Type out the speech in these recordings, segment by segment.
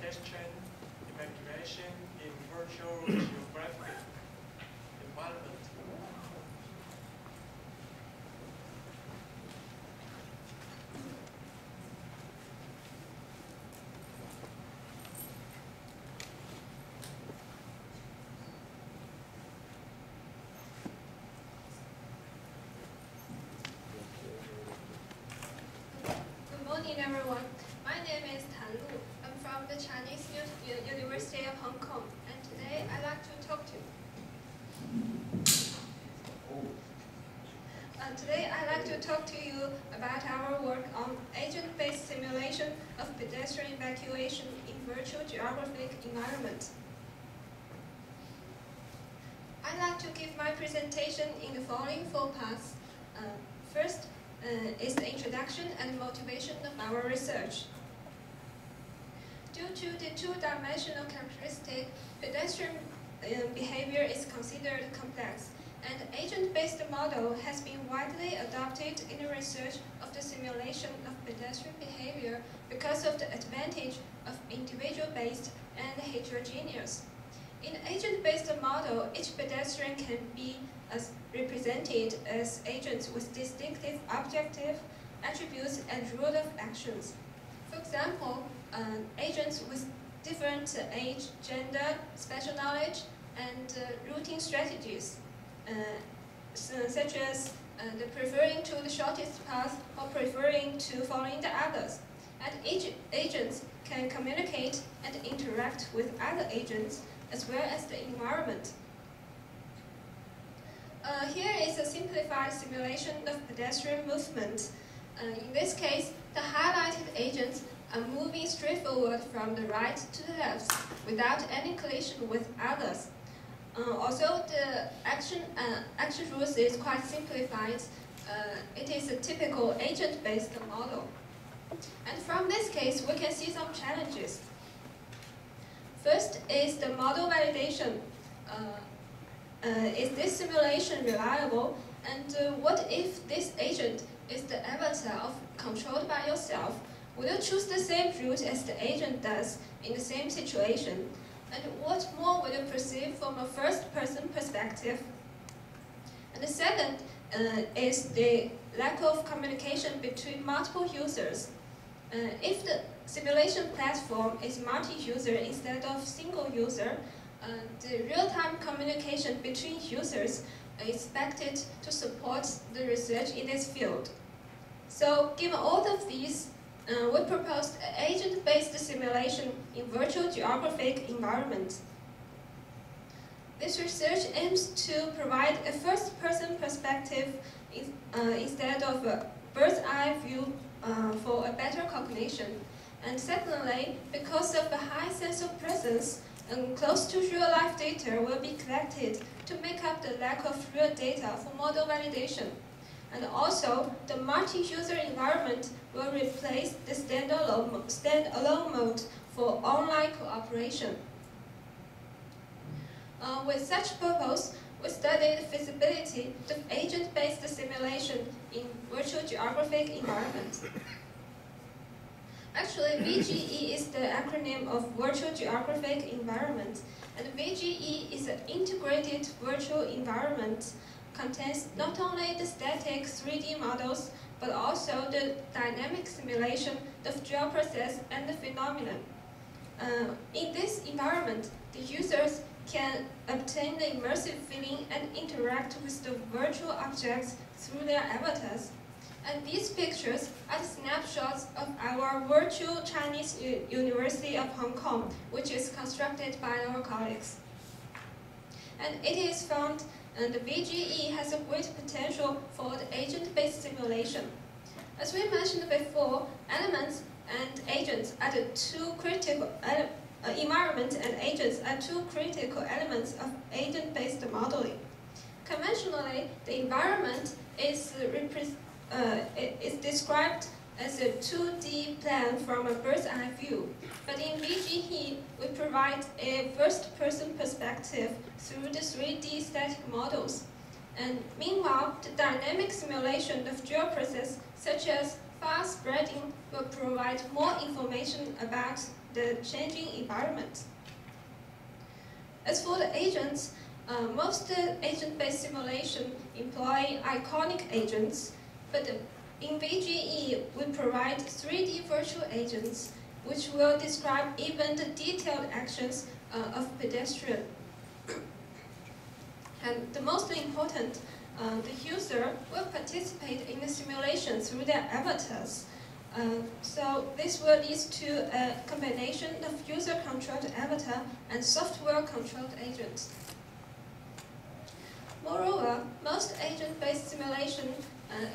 pedestrian evacuation in virtual geographic environment. Good morning, everyone. My name is Tan Lu. I'm from the Chinese University of Hong Kong, and today I'd like to talk to you. Today I'd like to talk to you about our work on agent-based simulation of pedestrian evacuation in virtual geographic environment. I'd like to give my presentation in the following 4 parts. First is the introduction and motivation of our research. Due to the two-dimensional characteristic, pedestrian behavior is considered complex, and the agent-based model has been widely adopted in the research of the simulation of pedestrian behavior because of the advantage of individual-based and heterogeneous. In the agent-based model, each pedestrian can be represented as agents with distinctive objective, attributes, and rule of actions. For example, agents with different age, gender, special knowledge, and routing strategies, such as the preferring to the shortest path or preferring to following the others. And each agent can communicate and interact with other agents as well as the environment. Here is a simplified simulation of pedestrian movement. In this case, the highlighted agents are moving straightforward from the right to the left without any collision with others. Also, the action rules is quite simplified. It is a typical agent-based model. And from this case, we can see some challenges. First is the model validation. Is this simulation reliable? And what if this agent is the avatar controlled by yourself? Will you choose the same route as the agent does in the same situation? And what more will you perceive from a first-person perspective? And the second is the lack of communication between multiple users. If the simulation platform is multi-user instead of single user, the real-time communication between users is expected to support the research in this field. So, given all of these, we proposed an agent-based simulation in virtual geographic environment. This research aims to provide a first-person perspective instead of a bird's-eye view for a better cognition. And secondly, because of the high sense of presence, close to real-life data will be collected to make up the lack of real data for model validation. And also, the multi-user environment will replace the standalone mode for online cooperation. With such purpose, we studied the feasibility of agent-based simulation in virtual geographic environment. Actually, VGE is the acronym of Virtual Geographic Environment, and VGE is an integrated virtual environment, contains not only the static 3D models, but also the dynamic simulation of geoprocess and the phenomenon. In this environment, the users can obtain the immersive feeling and interact with the virtual objects through their avatars. And these pictures are the snapshots of our virtual Chinese University of Hong Kong, which is constructed by our colleagues. And it is found that the VGE has a great potential for the agent-based simulation. As we mentioned before, elements and agents are the two critical environment and agents are two critical elements of agent-based modeling. Conventionally, the environment is described as a 2D plan from a bird's eye view. But in VGE, we provide a first-person perspective through the 3D static models. And meanwhile, the dynamic simulation of geoprocess, such as file spreading, will provide more information about the changing environment. As for the agents, most agent-based simulation employ iconic agents, but in VGE we provide 3D virtual agents which will describe even the detailed actions of pedestrian. And the most important, the user will participate in the simulation through their avatars. So this will lead to a combination of user-controlled avatar and software-controlled agents. Moreover, most agent-based simulation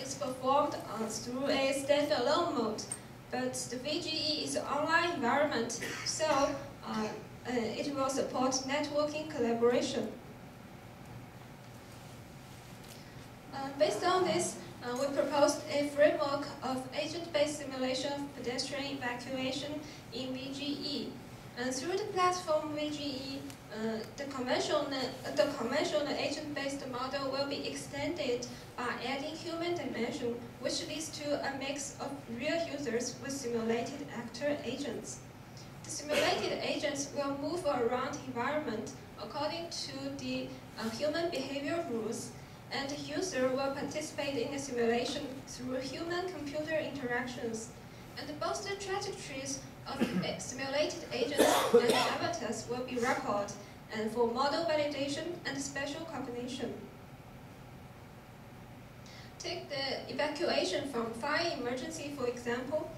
is performed through a standalone mode, but the VGE is an online environment, so it will support networking collaboration. Based on this, we proposed a framework of agent-based simulation of pedestrian evacuation in VGE. And through the platform VGE, the conventional agent-based model will be extended by adding human dimension, which leads to a mix of real users with simulated actor agents. The simulated agents will move around the environment according to the human behavior rules, and the user will participate in the simulation through human-computer interactions. And both the trajectories of simulated agents and avatars will be recorded, and for model validation and spatial cognition. Take the evacuation from fire emergency, for example.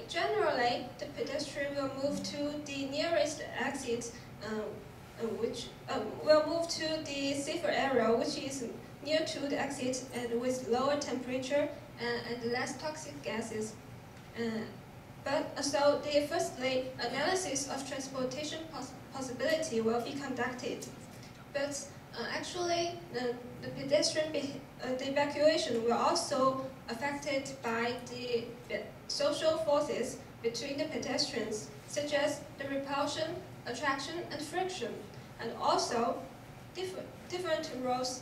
Generally, the pedestrian will move to the nearest exit, which will move to the safer area, which is near to the exit and with lower temperature and less toxic gases. So firstly, analysis of transportation possibility will be conducted. But actually, the pedestrian the evacuation will also affected by the social forces between the pedestrians, such as the repulsion, attraction, and friction, and also different roles,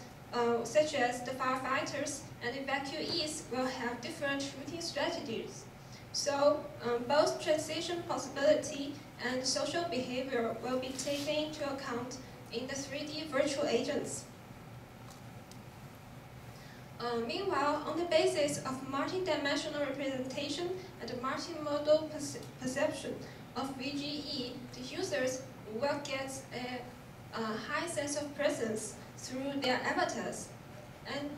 such as the firefighters and evacuees will have different routing strategies. So both transition possibility and social behavior will be taken into account in the 3D virtual agents. Meanwhile, on the basis of multi-dimensional representation and multimodal perception of VGE, the users will get a high sense of presence through their avatars, and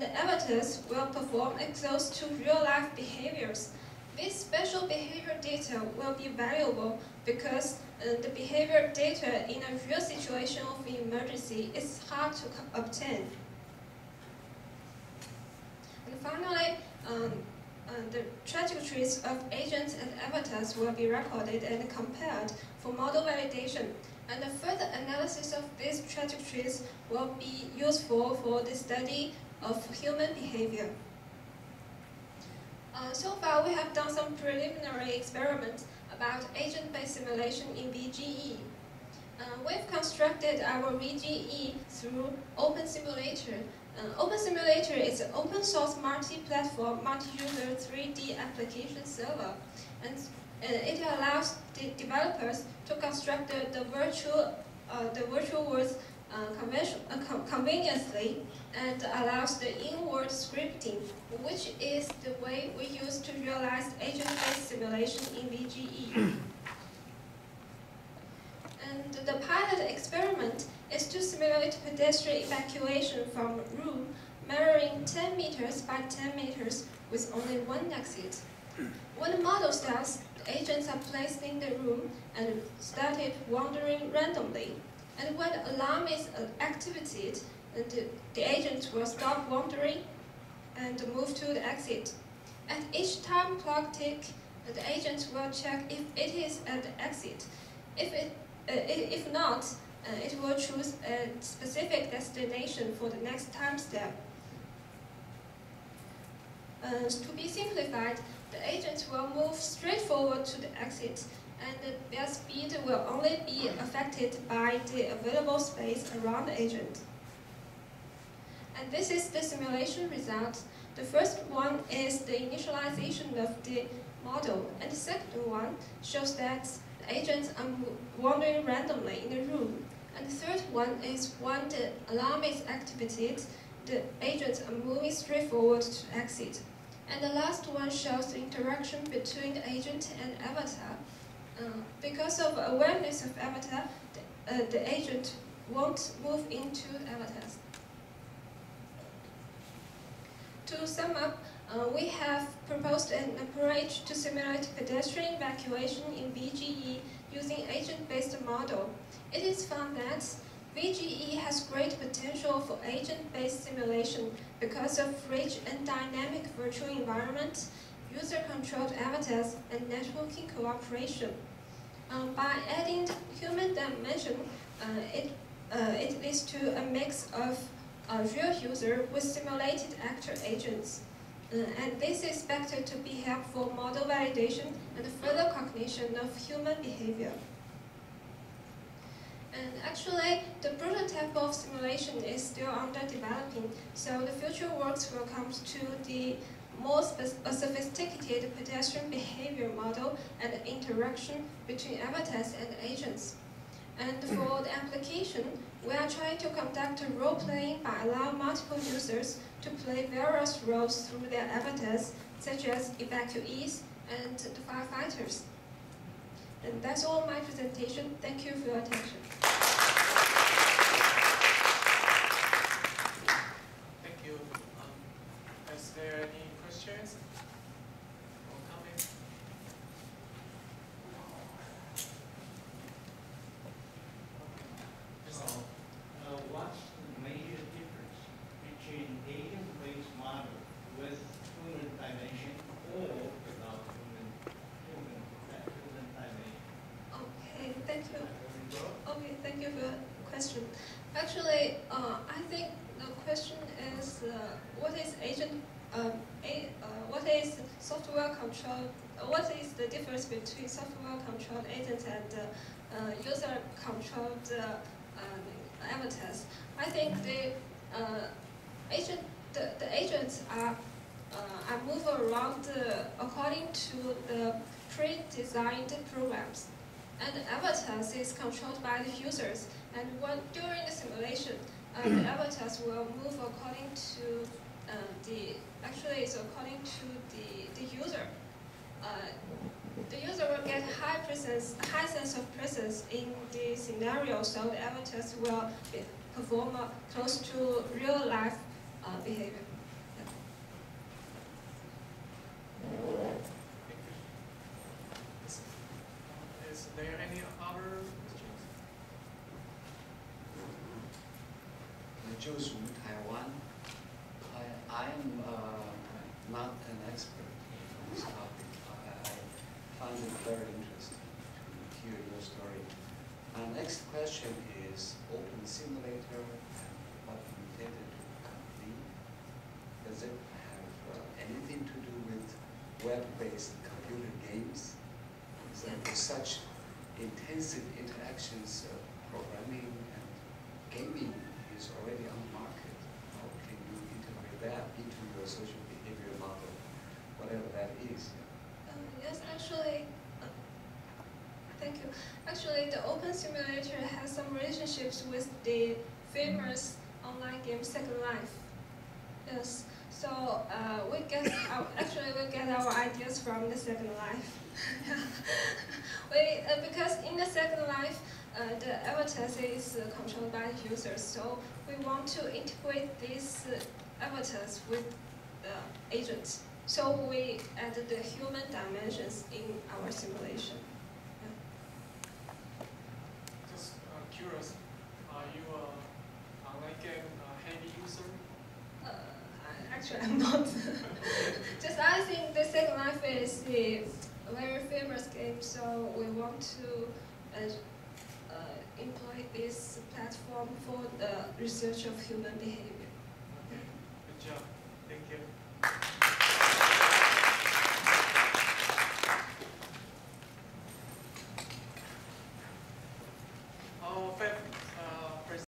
the avatars will perform close to real-life behaviors. This special behavior data will be valuable because the behavior data in a real situation of emergency is hard to obtain. And finally, the trajectories of agents and avatars will be recorded and compared for model validation. And the further analysis of these trajectories will be useful for the study of human behavior. So far, we have done some preliminary experiments about agent-based simulation in VGE. We've constructed our VGE through Open Simulator. Open Simulator is an open-source multi-platform, multi-user 3D application server, and it allows the developers to construct the virtual worlds conveniently, and allows the inward scripting, which is the way we use to realize agent-based simulation in VGE. And the pilot experiment is to simulate pedestrian evacuation from a room measuring 10 meters by 10 meters with only one exit. When the model starts, the agents are placed in the room and started wandering randomly. And when the alarm is activated, the agent will stop wandering and move to the exit. At each time clock tick, the agent will check if it is at the exit. If not, it will choose a specific destination for the next time step. To be simplified, the agent will move straight forward to the exit, and their speed will only be affected by the available space around the agent. And this is the simulation result. The first one is the initialization of the model, and the second one shows that the agents are wandering randomly in the room. And the third one is when the alarm is activated, the agents are moving straight forward to exit. And the last one shows the interaction between the agent and avatar. Because of awareness of avatar, the agent won't move into the avatars. To sum up, we have proposed an approach to simulate pedestrian evacuation in VGE using agent-based model. It is found that VGE has great potential for agent-based simulation because of rich and dynamic virtual environment, user-controlled avatars, and networking cooperation. By adding human dimension, it leads to a mix of real user with simulated actor agents. And this is expected to be helpful for model validation and further cognition of human behavior. And actually, the prototype of simulation is still under developing, so the future works will come to the more sophisticated pedestrian behavior model and the interaction between avatars and agents. And for the application, we are trying to conduct role-playing by allowing multiple users to play various roles through their avatars, such as evacuees and the firefighters. And that's all my presentation. Thank you for your attention. Thank you. Is there any questions or comments? What's the major difference between agent-based model with human dimension or without human dimension? Okay, thank you. Okay, thank you for your question. Actually, I think the question is what is agent? What is software controlled? What is the difference between software controlled agents and user controlled avatars? I think the agents are move around according to the pre-designed programs, and the avatars is controlled by the users. And during the simulation, the avatars will move according to according to the user. The user will get high sense of presence in the scenario, so the avatars will perform close to real life behavior. Is there any other questions? 就属于台湾 I am not an expert in this topic. I find it very interesting to hear your story. My next question is Open Simulator and what you intended to complete. Does it have anything to do with web-based computer games? With such intensive interactions, programming and gaming is already on the market. How can you integrate that into your social behavior model, whatever that is? Yes, actually, thank you. Actually, the Open Simulator has some relationships with the famous online game Second Life. Yes, so we get our ideas from the Second Life. Because in the Second Life, the avatars is controlled by the users, so we want to integrate these avatars with the agents. So we added the human dimensions in our simulation. Yeah. Just curious, are you an online game heavy user? Actually, I'm not. Just I think the Second Life is a very famous game, so we want to employ this platform for the research of human behavior. Okay, good job.